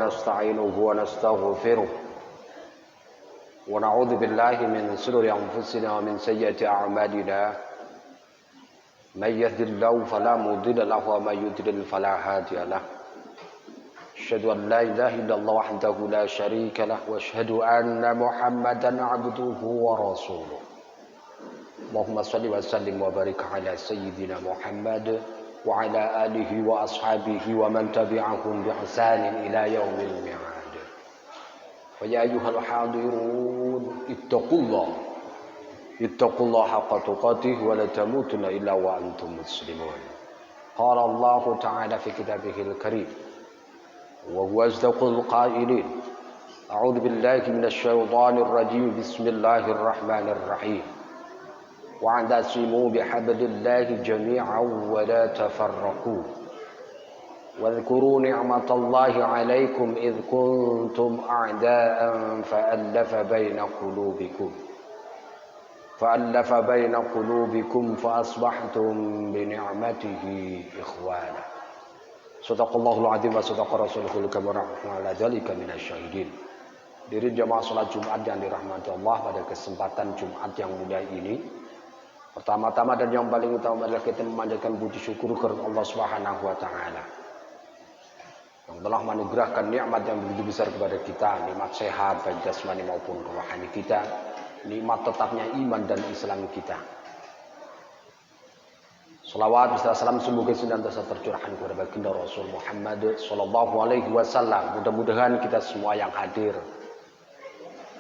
ونستعينه ونستغفره ونعوذ بالله من شرور أنفسنا ومن سيئات أعمالنا من يهد الله فلا مضل له ومن يضلل فلا هادي له أشهد أن لا إله إلا الله وحده لا شريك له وأشهد أن محمدا عبده ورسوله اللهم صل وسلم وبارك على سيدنا محمد وعلى آله وأصحابه ومن تبعهم بإحسان إلى يوم الميعاد ويا أيها الحاضرون اتقوا الله حق تقاته ولا تموتن إلا وأنتم مسلمون قال الله تعالى في كتابه الكريم وهو أصدق القائلين أعوذ بالله من الشيطان الرجيم بسم الله الرحمن الرحيم واعتصموا بحبل الله جميعا ولا تفرقوا واذكروا نعمة الله عليكم إذ كنتم أعداء فألف بين قلوبكم فأصبحتم بنعمته إخوانا صدق الله العظيم وصدق رسوله الكريم على ذلك من الشاهدين. Diri jamaah salat Jumat yang dirahmati Allah pada kesempatan Jumat yang mulia ini, pertama-tama dan yang paling utama adalah kita memanjatkan puji syukur kepada Allah Subhanahu wa taala yang telah menganugerahkan nikmat yang begitu besar kepada kita, nikmat sehat baik jasmani maupun rohani kita, nikmat tetapnya iman dan Islam kita. Salawat beserta salam semoga senantiasa tercurahkan kepada baginda Rasul Muhammad sallallahu alaihi wasallam. Mudah-mudahan kita semua yang hadir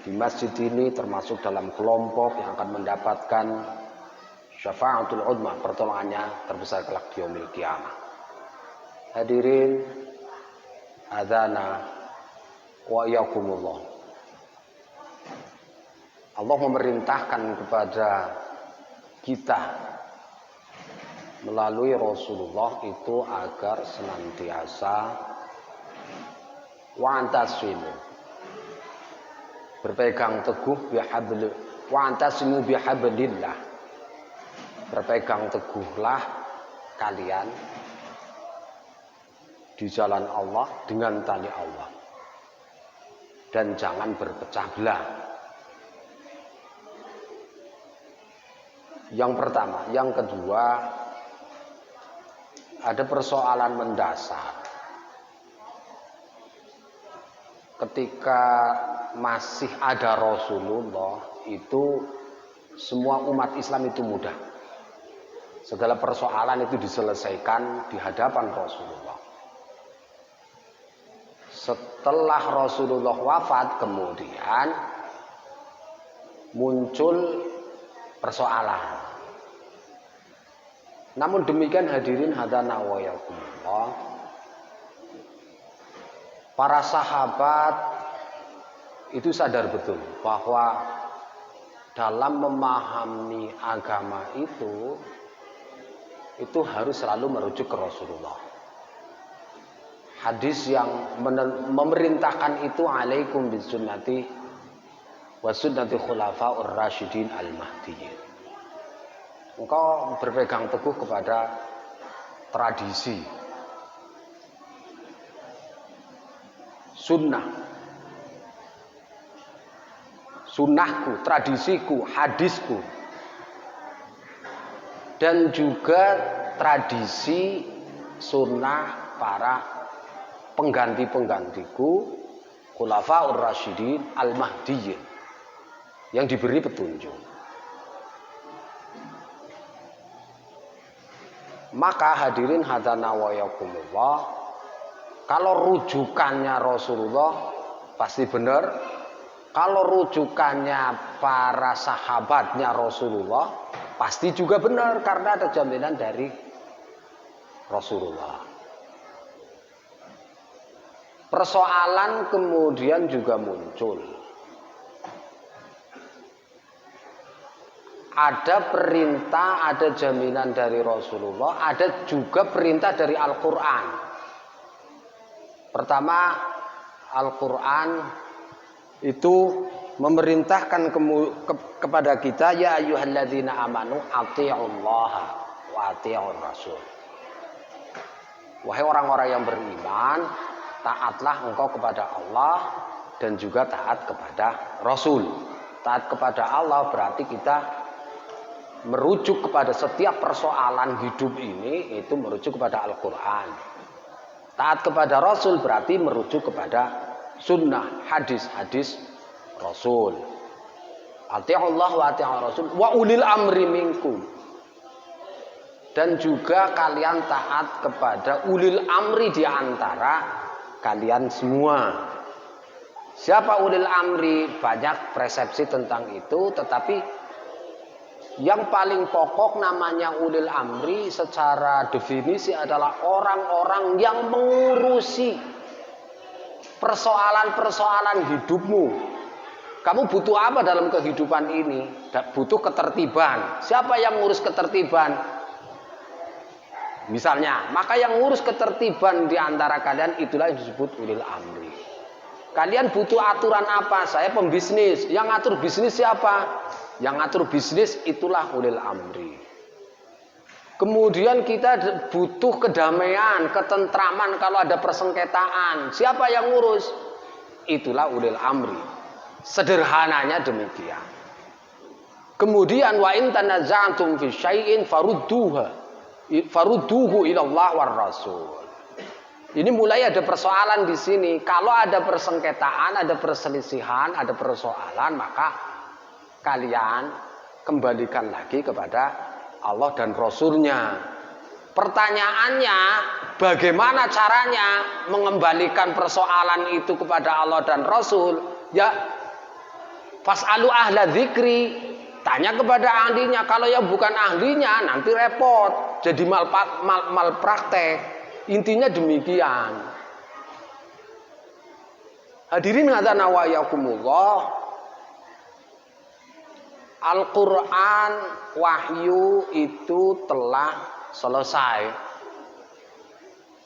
di masjid ini termasuk dalam kelompok yang akan mendapatkan syafaatul udma, pertolongannya terbesar kelak di yaumil qiyamah. Hadirin adzana wa iyyakumullah. Allah memerintahkan kepada kita melalui Rasulullah itu agar senantiasa wa'tasimu, berpegang teguh wa'tasimu bihablillah, berpegang teguhlah kalian di jalan Allah dengan tali Allah dan jangan berpecah belah. Yang pertama, yang kedua, ada persoalan mendasar. Ketika masih ada Rasulullah, itu semua umat Islam itu mudah. Segala persoalan itu diselesaikan di hadapan Rasulullah. Setelah Rasulullah wafat, kemudian muncul persoalan. Namun demikian hadirin hadana wa yakumullah, para sahabat itu sadar betul bahwa dalam memahami agama itu harus selalu merujuk ke Rasulullah. Hadis yang memerintahkan itu alaikum bisunnati wa sunnati khulafaur rasyidin al-mahdiyyin. Engkau berpegang teguh kepada tradisi, sunnahku, tradisiku, hadisku, dan juga tradisi sunnah para pengganti-penggantiku, khulafaur rasyidin al-mahdiyyin, yang diberi petunjuk. Maka hadirin hadana wa yakumullah, kalau rujukannya Rasulullah pasti benar, kalau rujukannya para sahabatnya Rasulullah pasti juga benar, karena ada jaminan dari Rasulullah. Persoalan kemudian juga muncul. Ada perintah, ada jaminan dari Rasulullah, ada juga perintah dari Al-Quran. Pertama, Al-Quran itu memerintahkan kepada kita, ya ayyuhalladzina amanu ati'ullaha wa ati'ur rasul. Wahai orang-orang yang beriman, taatlah engkau kepada Allah dan juga taat kepada Rasul. Taat kepada Allah berarti kita merujuk kepada setiap persoalan hidup ini itu merujuk kepada Al-Quran. Taat kepada Rasul berarti merujuk kepada sunnah, hadis-hadis Rasul. Ati'ullah wa ati'ur Rasul wa ulil amri minkum. Dan juga kalian taat kepada ulil amri di antara kalian semua. Siapa ulil amri? Banyak persepsi tentang itu, tetapi yang paling pokok namanya ulil amri secara definisi adalah orang-orang yang mengurusi persoalan-persoalan hidupmu. Kamu butuh apa dalam kehidupan ini? Butuh ketertiban. Siapa yang ngurus ketertiban? Misalnya, maka yang ngurus ketertiban di antara kalian itulah yang disebut ulil amri. Kalian butuh aturan apa? Saya pembisnis. Yang ngatur bisnis siapa? Yang ngatur bisnis itulah ulil amri. Kemudian kita butuh kedamaian, ketentraman kalau ada persengketaan. Siapa yang ngurus? Itulah ulil amri. Sederhananya demikian. Kemudian wa in tanaza'tum fi syai'in farudduhu ilallah war rasul. Ini mulai ada persoalan di sini. Kalau ada persengketaan, ada perselisihan, ada persoalan, maka kalian kembalikan lagi kepada Allah dan Rasulnya. Pertanyaannya, bagaimana caranya mengembalikan persoalan itu kepada Allah dan Rasul? Ya, fas'alu ahla dzikri, tanya kepada ahlinya. Kalau yang bukan ahlinya nanti repot, jadi malpraktek. Intinya demikian. Hadirin hadana wa yakumullah. Al-Quran wahyu itu telah selesai.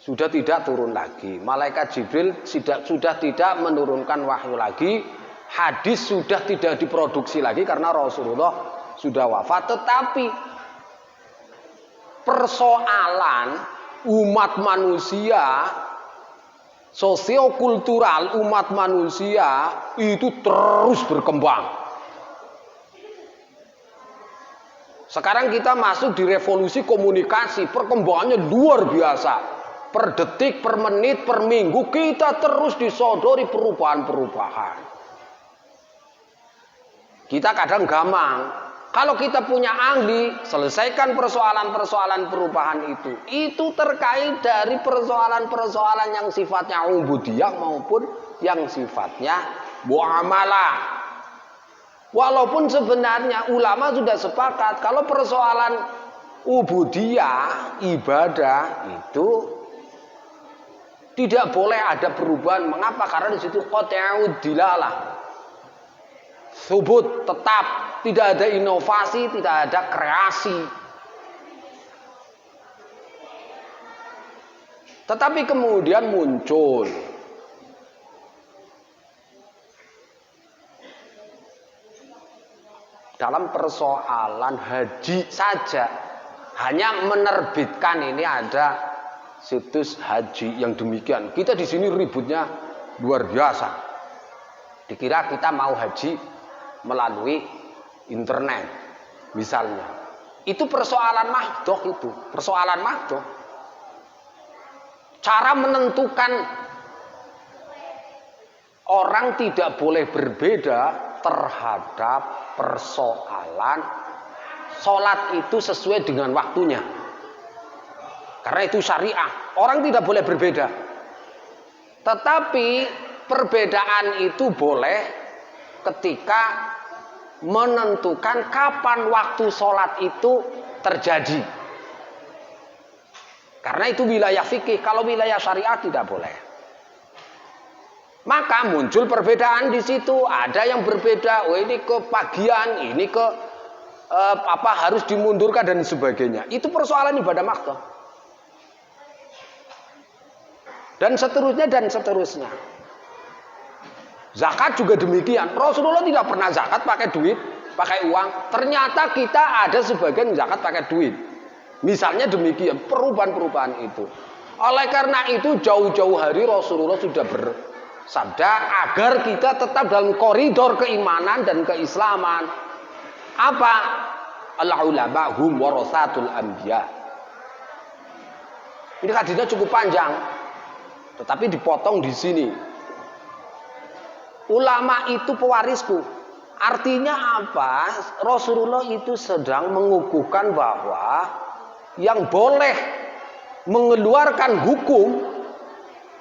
Sudah tidak turun lagi. Malaikat Jibril sudah tidak menurunkan wahyu lagi. Hadis sudah tidak diproduksi lagi karena Rasulullah sudah wafat. Tetapi persoalan umat manusia, sosiokultural umat manusia itu terus berkembang. Sekarang kita masuk di revolusi komunikasi, perkembangannya luar biasa. Per detik, per menit, per minggu kita terus disodori perubahan-perubahan. Kita kadang gamang. Kalau kita punya ahli, selesaikan persoalan-persoalan perubahan itu. Itu terkait dari persoalan-persoalan yang sifatnya ubudiyah maupun yang sifatnya muamalah. Walaupun sebenarnya ulama sudah sepakat kalau persoalan ubudiyah, ibadah itu tidak boleh ada perubahan. Mengapa? Karena di situ qat'ud dilalah. Subut tetap, tidak ada inovasi, tidak ada kreasi. Tetapi kemudian muncul dalam persoalan haji saja, hanya menerbitkan ini ada situs haji yang demikian. Kita di sini ributnya luar biasa. Dikira kita mau haji melalui internet misalnya. Itu persoalan mahdoh itu. Persoalan mahdoh. Cara menentukan orang tidak boleh berbeda terhadap persoalan sholat itu sesuai dengan waktunya. Karena itu syariah. Orang tidak boleh berbeda. Tetapi perbedaan itu boleh ketika menentukan kapan waktu sholat itu terjadi. Karena itu wilayah fikih. Kalau wilayah syariah tidak boleh. Maka muncul perbedaan di situ. Ada yang berbeda. Oh ini ke pagian, ini ke harus dimundurkan dan sebagainya. Itu persoalan ibadah maktoh. Dan seterusnya dan seterusnya. Zakat juga demikian. Rasulullah tidak pernah zakat pakai duit, pakai uang. Ternyata kita ada sebagian zakat pakai duit. Misalnya demikian, perubahan-perubahan itu. Oleh karena itu jauh-jauh hari Rasulullah sudah bersabda agar kita tetap dalam koridor keimanan dan keislaman. Apa? Al-ulama hum warasatul anbiya. Ini hadisnya cukup panjang, tetapi dipotong di sini. Ulama itu pewarisku. Artinya apa? Rasulullah itu sedang mengukuhkan bahwa yang boleh mengeluarkan hukum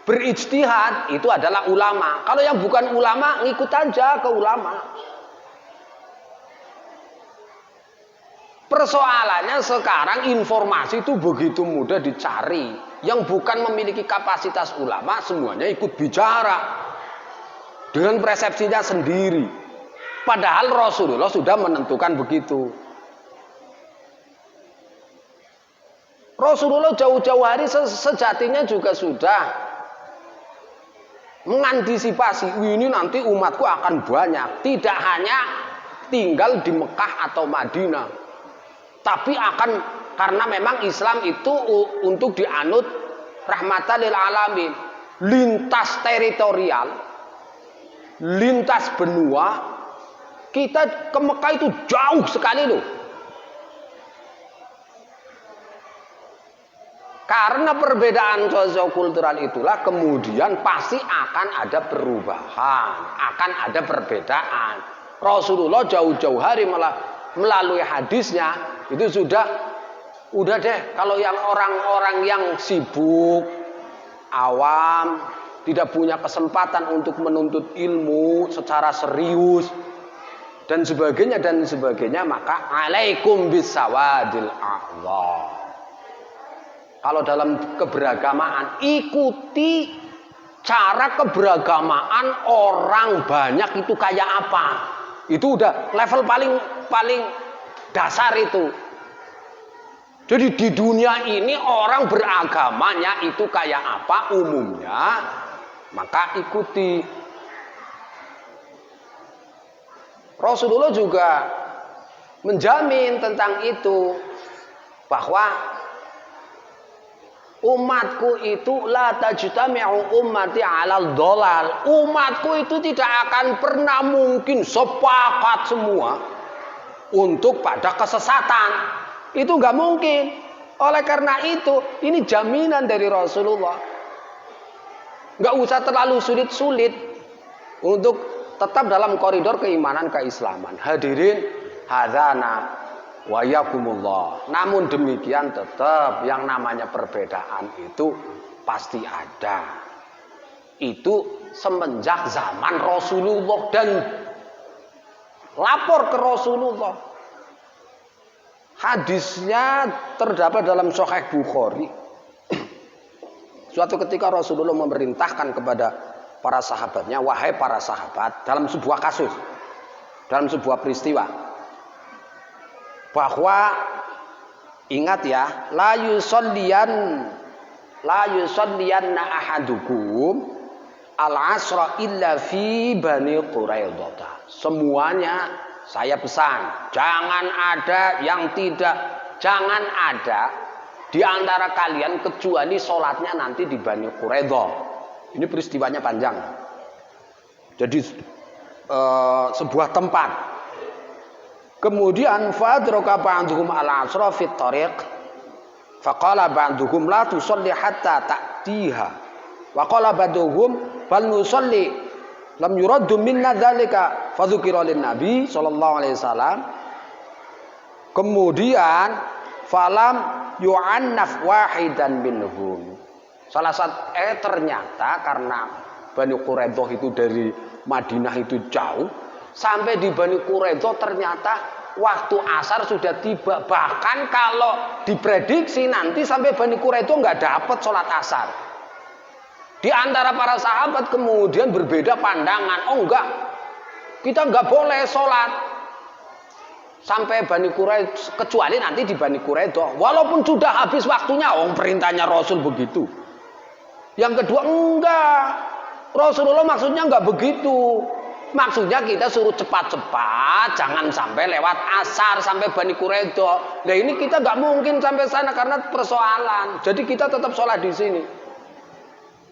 berijtihad itu adalah ulama. Kalau yang bukan ulama ngikut aja ke ulama. Persoalannya sekarang informasi itu begitu mudah dicari. Yang bukan memiliki kapasitas ulama semuanya ikut bicara dengan persepsinya sendiri. Padahal Rasulullah sudah menentukan begitu. Rasulullah jauh-jauh hari sejatinya juga sudah mengantisipasi, ini nanti umatku akan banyak. Tidak hanya tinggal di Mekah atau Madinah, tapi akan, karena memang Islam itu untuk dianut rahmatan lil alamin, lintas teritorial, lintas benua. Kita ke Mekah itu jauh sekali loh. Karena perbedaan sosiokultural itulah kemudian pasti akan ada perubahan, akan ada perbedaan. Rasulullah jauh-jauh hari malah melalui hadisnya itu udah deh, kalau yang orang-orang yang sibuk, awam, tidak punya kesempatan untuk menuntut ilmu secara serius dan sebagainya, maka alaikum bisawadil a'dha. Kalau dalam keberagamaan, ikuti cara keberagamaan orang banyak itu kayak apa. Itu udah level paling dasar itu. Jadi di dunia ini orang beragamanya itu kayak apa umumnya, maka ikuti. Rasulullah juga menjamin tentang itu, bahwa umatku itu la tajtami'u ummati 'alal dhalal. Umatku itu tidak akan pernah mungkin sepakat semua untuk pada kesesatan. Itu enggak mungkin. Oleh karena itu, ini jaminan dari Rasulullah. Enggak usah terlalu sulit-sulit untuk tetap dalam koridor keimanan keislaman. Hadirin hadzana wa yakumullah. Namun demikian tetap yang namanya perbedaan itu pasti ada. Itu semenjak zaman Rasulullah dan lapor ke Rasulullah. Hadisnya terdapat dalam Sahih Bukhari. Suatu ketika Rasulullah memerintahkan kepada para sahabatnya, wahai para sahabat, dalam sebuah kasus, dalam sebuah peristiwa, bahwa ingat ya, la yusalliyanna ahadukum al-asra illa fi Bani Quraidah. Semuanya saya pesan, jangan ada di antara kalian kecuali sholatnya nanti di Bani Quraidah. Ini peristiwanya panjang. Jadi sebuah tempat. Kemudian fadraka ba'duhum al-asra fit tariq faqala ba'duhum la tusalli hatta ta'tiha wa qala ba'duhum bal nusalli lam yuraddu minna dzalika fadzukira lin nabi sallallahu alaihi wasallam. Kemudian falam yu'annaf wahidan minhum. Salah satu ternyata karena Bani Quraidah itu dari Madinah itu jauh, sampai di Bani Quraidah ternyata waktu asar sudah tiba. Bahkan kalau diprediksi nanti sampai Bani Quraidah nggak dapat sholat asar. Di antara para sahabat kemudian berbeda pandangan. Oh enggak, kita nggak boleh sholat sampai Bani Quraidah, kecuali nanti di Bani Quraidah. Walaupun sudah habis waktunya, perintahnya Rasul begitu. Yang kedua enggak, Rasulullah maksudnya enggak begitu. Maksudnya kita suruh cepat-cepat, jangan sampai lewat asar sampai Bani Quraidah. Nah ini kita nggak mungkin sampai sana karena persoalan. Jadi kita tetap sholat di sini.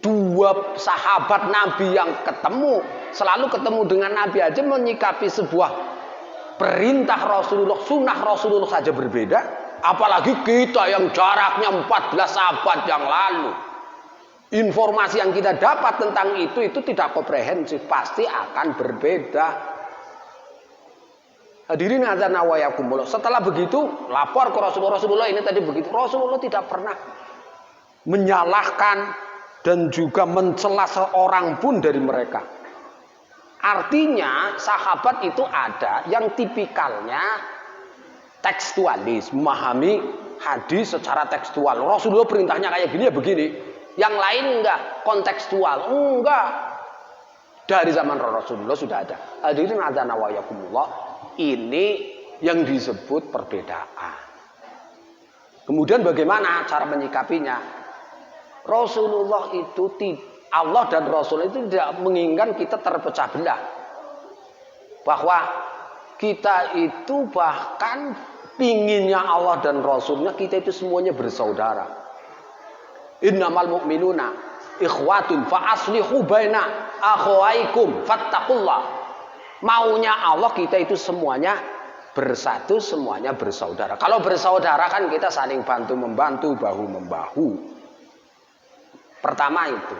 Dua sahabat Nabi yang selalu ketemu dengan Nabi aja menyikapi sebuah perintah Rasulullah, sunnah Rasulullah saja berbeda. Apalagi kita yang jaraknya 14 abad yang lalu. Informasi yang kita dapat tentang itu tidak komprehensif, pasti akan berbeda. Hadirin azan wa yakumullah. Setelah begitu lapor ke Rasulullah ini tadi begitu. Rasulullah tidak pernah menyalahkan dan juga mencela seorang pun dari mereka. Artinya sahabat itu ada yang tipikalnya tekstualis, memahami hadis secara tekstual. Rasulullah perintahnya kayak gini ya begini. Yang lain enggak kontekstual, enggak. Dari zaman Rasulullah sudah ada. Hadirin azan wa yakumullah, ini yang disebut perbedaan. Kemudian bagaimana cara menyikapinya? Rasulullah itu Allah dan Rasul itu tidak menginginkan kita terpecah belah. Bahwa kita itu bahkan pinginnya Allah dan Rasulnya kita itu semuanya bersaudara. Innamal mu'minuna ikhwatun fa aslihu baina akhawaikum fattaqullah. Maunya Allah kita itu semuanya bersatu, semuanya bersaudara. Kalau bersaudara kan kita saling bantu membantu, bahu membahu. Pertama itu.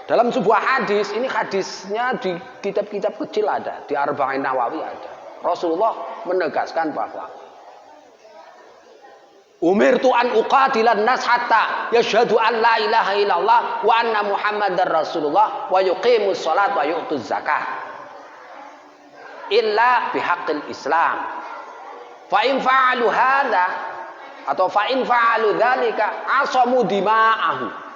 Dalam sebuah hadis, ini hadisnya di kitab-kitab kecil ada, di Arba'in Nawawi ada. Rasulullah menegaskan bahwa umirtu an uqatilan nas hatta yashhadu an la ilaha illallah wa anna muhammadar rasulullah wa yuqimus salat wa yu'tuz zakah illa bihaqqil islam. Fa in fa'alu hadza atau fa in fa'alu dzalika asamu dima'ahu.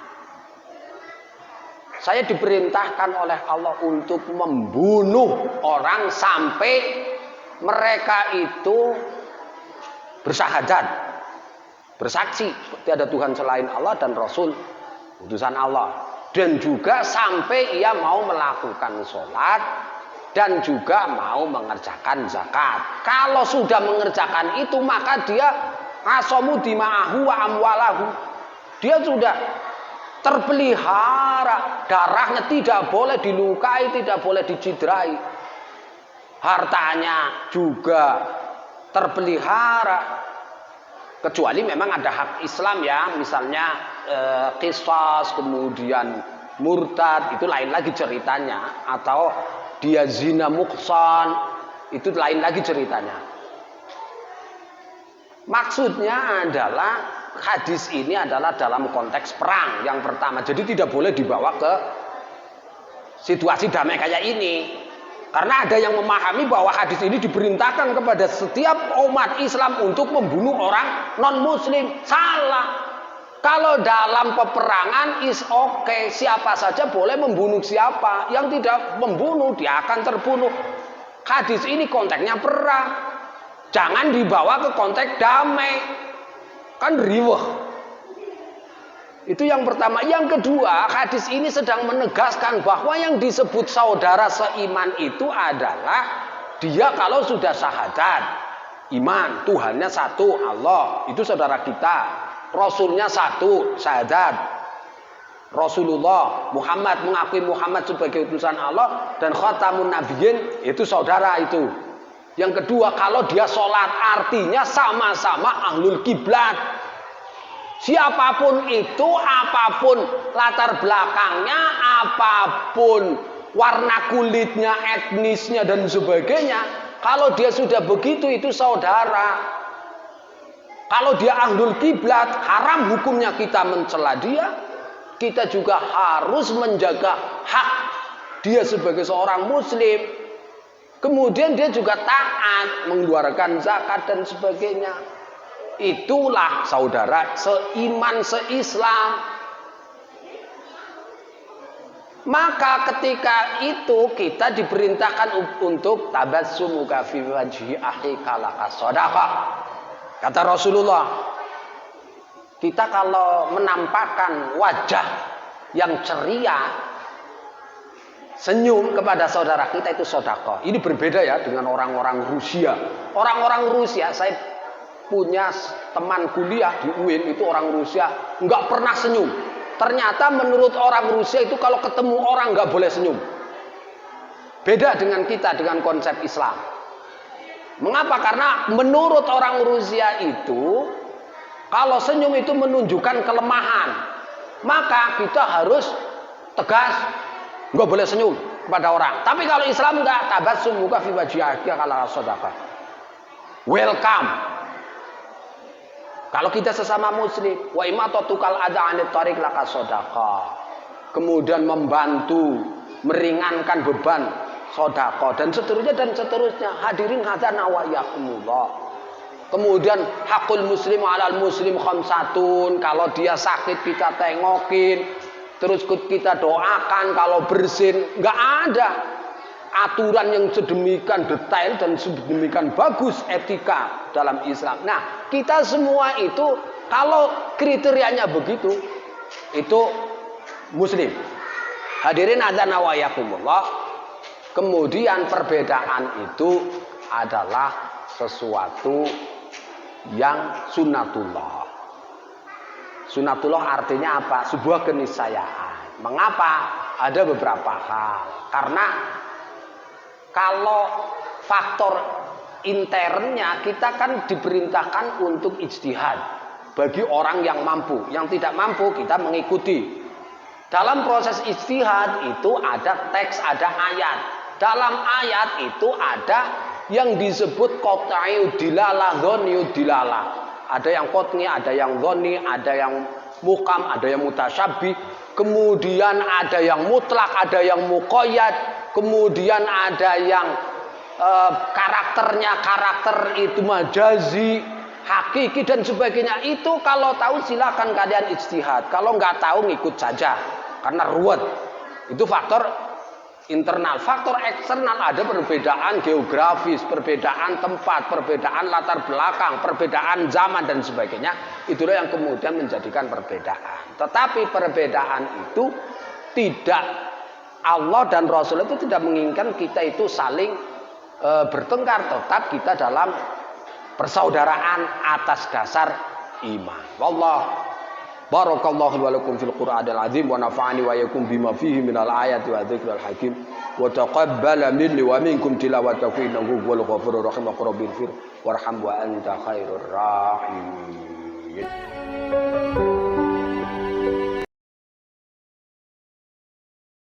Saya diperintahkan oleh Allah untuk membunuh orang sampai mereka itu bersyahadat, bersaksi tiada Tuhan selain Allah dan Rasul utusan Allah, dan juga sampai ia mau melakukan sholat dan juga mau mengerjakan zakat. Kalau sudah mengerjakan itu maka dia asamu dima'ahu wa amwalahu, dia sudah terpelihara, darahnya tidak boleh dilukai, tidak boleh dicidrai, hartanya juga terpelihara. Kecuali memang ada hak Islam ya, misalnya qisas, kemudian murtad, itu lain lagi ceritanya. Atau dia zina muhsan, itu lain lagi ceritanya. Maksudnya adalah hadis ini adalah dalam konteks perang yang pertama. Jadi tidak boleh dibawa ke situasi damai kayak ini. Karena ada yang memahami bahwa hadis ini diperintahkan kepada setiap umat Islam untuk membunuh orang non-muslim. Salah. Kalau dalam peperangan is okay, siapa saja boleh membunuh siapa. Yang tidak membunuh dia akan terbunuh. Hadis ini konteksnya perang. Jangan dibawa ke konteks damai. Kan riweh. Itu yang pertama. Yang kedua, hadis ini sedang menegaskan bahwa yang disebut saudara seiman itu adalah dia kalau sudah syahadat, iman, Tuhannya satu, Allah, itu saudara kita. Rasulnya satu, syahadat. Rasulullah, Muhammad, mengakui Muhammad sebagai utusan Allah dan khatamun nabiyyin, itu saudara itu. Yang kedua, kalau dia sholat artinya sama-sama ahlul kiblat. Siapapun itu, apapun latar belakangnya, apapun warna kulitnya, etnisnya dan sebagainya, kalau dia sudah begitu itu saudara. Kalau dia ahlul kiblat, haram hukumnya kita mencela dia. Kita juga harus menjaga hak dia sebagai seorang muslim. Kemudian dia juga taat, mengeluarkan zakat dan sebagainya. Itulah saudara seiman seislam. Maka ketika itu kita diperintahkan untuk tabassumuka fi wajhi akhika laka shadaqah. Kata Rasulullah, kita kalau menampakkan wajah yang ceria senyum kepada saudara kita itu sedekah. Ini berbeda ya dengan orang-orang Rusia. Orang-orang Rusia, saya punya teman kuliah di UIN itu orang Rusia, nggak pernah senyum. Ternyata menurut orang Rusia itu kalau ketemu orang nggak boleh senyum. Beda dengan kita dengan konsep Islam. Mengapa? Karena menurut orang Rusia itu kalau senyum itu menunjukkan kelemahan. Maka kita harus tegas, nggak boleh senyum kepada orang. Tapi kalau Islam nggak, tabassum muka fi wajhika kala sadaqah. Welcome. Kalau kita sesama muslim, wa imatatukal adha 'anit thariq laka sadaqah. Kemudian membantu, meringankan beban sedekah dan seterusnya. Hadirin hadzana wa iyyakumullah. Kemudian hakul muslim 'alal muslim khamsatun, kalau dia sakit kita tengokin, terus kita doakan kalau bersin. Nggak ada aturan yang sedemikian detail dan sedemikian bagus etika dalam Islam. Nah, kita semua itu kalau kriterianya begitu, itu muslim. Hadirin hadzana wa iyyakumullah. Kemudian perbedaan itu adalah sesuatu yang sunnatullah. Sunnatullah artinya apa? Sebuah keniscayaan. Mengapa? Ada beberapa hal. Karena kalau faktor internnya kita kan diperintahkan untuk ijtihad bagi orang yang mampu. Yang tidak mampu kita mengikuti. Dalam proses ijtihad itu ada teks, ada ayat. Dalam ayat itu ada yang disebut qat'iyud dilalah, dhoniyud dilalah. Ada yang qat'i, ada yang dhoni, ada yang mukam, ada yang mutasyabih. Kemudian ada yang mutlak, ada yang muqayyad. Kemudian ada yang karakter itu majazi, hakiki dan sebagainya. Itu kalau tahu silakan kalian ijtihad. Kalau nggak tahu ngikut saja. Karena ruwet. Itu faktor internal. Faktor eksternal ada perbedaan geografis, perbedaan tempat, perbedaan latar belakang, perbedaan zaman dan sebagainya. Itulah yang kemudian menjadikan perbedaan. Tetapi perbedaan itu tidak, Allah dan Rasul itu tidak menginginkan kita itu saling bertengkar. Tetap kita dalam persaudaraan atas dasar iman. Wallah. Barakallahu wa lakum fil Qur'anil azim wa nafa'ani wa yakum bima fihi minal ayati wa dzikril hakim wa taqabbala minni wa minkum tilawatahu innahu huwal ghafurur rahim wa rabbil fir warham wa anta khairur rahimin.